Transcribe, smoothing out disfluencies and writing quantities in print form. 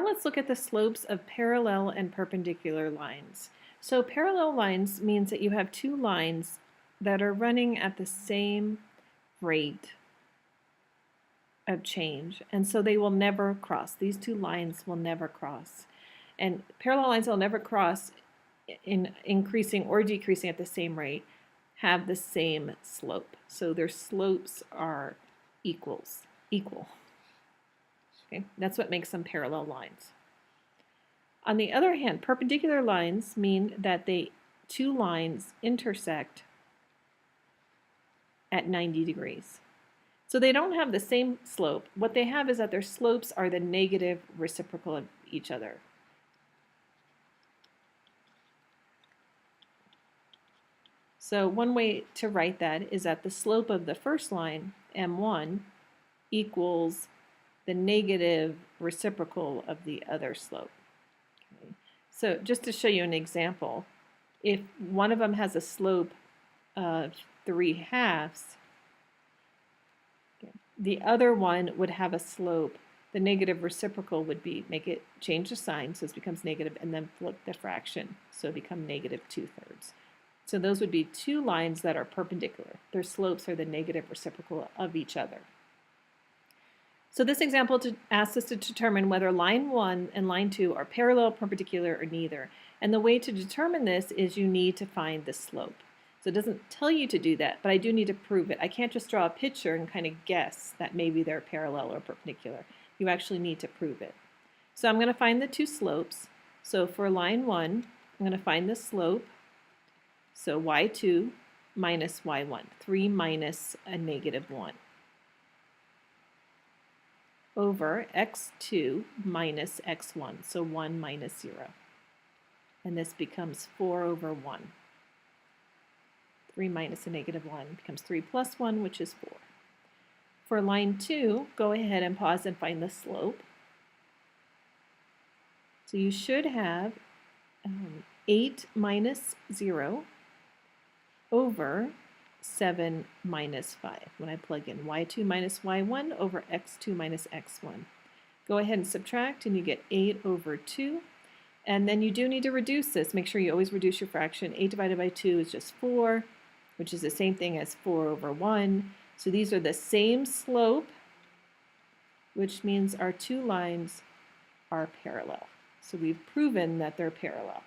let's look at the slopes of parallel and perpendicular lines. So parallel lines means that you have two lines that are running at the same rate of change, and so they will never cross. These two lines will never cross. And parallel lines will never cross in increasing or decreasing at the same rate, have the same slope. So their slopes are equal. Okay, that's what makes them parallel lines. On the other hand, perpendicular lines mean that two lines intersect at 90 degrees. So they don't have the same slope. What they have is that their slopes are the negative reciprocal of each other. So one way to write that is that the slope of the first line, m1, equals the negative reciprocal of the other slope. Okay. So just to show you an example, if one of them has a slope of 3/2, the other one would have a slope, the negative reciprocal would be, change the sign so it becomes negative, and then flip the fraction so it becomes negative 2/3. So those would be two lines that are perpendicular. Their slopes are the negative reciprocal of each other. So this example asks us to determine whether line 1 and line 2 are parallel, perpendicular, or neither. And the way to determine this is you need to find the slope. So it doesn't tell you to do that, but I do need to prove it. I can't just draw a picture and kind of guess that maybe they're parallel or perpendicular. You actually need to prove it. So I'm going to find the two slopes. So for line 1, I'm going to find the slope. So y2 minus y1, 3 minus a negative 1, over x2 minus x1, so 1 minus 0. And this becomes 4 over 1. 3 minus a negative 1 becomes 3 plus 1, which is 4. For line 2, go ahead and pause and find the slope. So you should have 8 minus 0 over 7 minus 5. When I plug in y2 minus y1 over x2 minus x1. Go ahead and subtract and you get 8 over 2. And then you do need to reduce this. Make sure you always reduce your fraction. 8 divided by 2 is just 4, which is the same thing as 4 over 1. So these are the same slope, which means our two lines are parallel. So we've proven that they're parallel.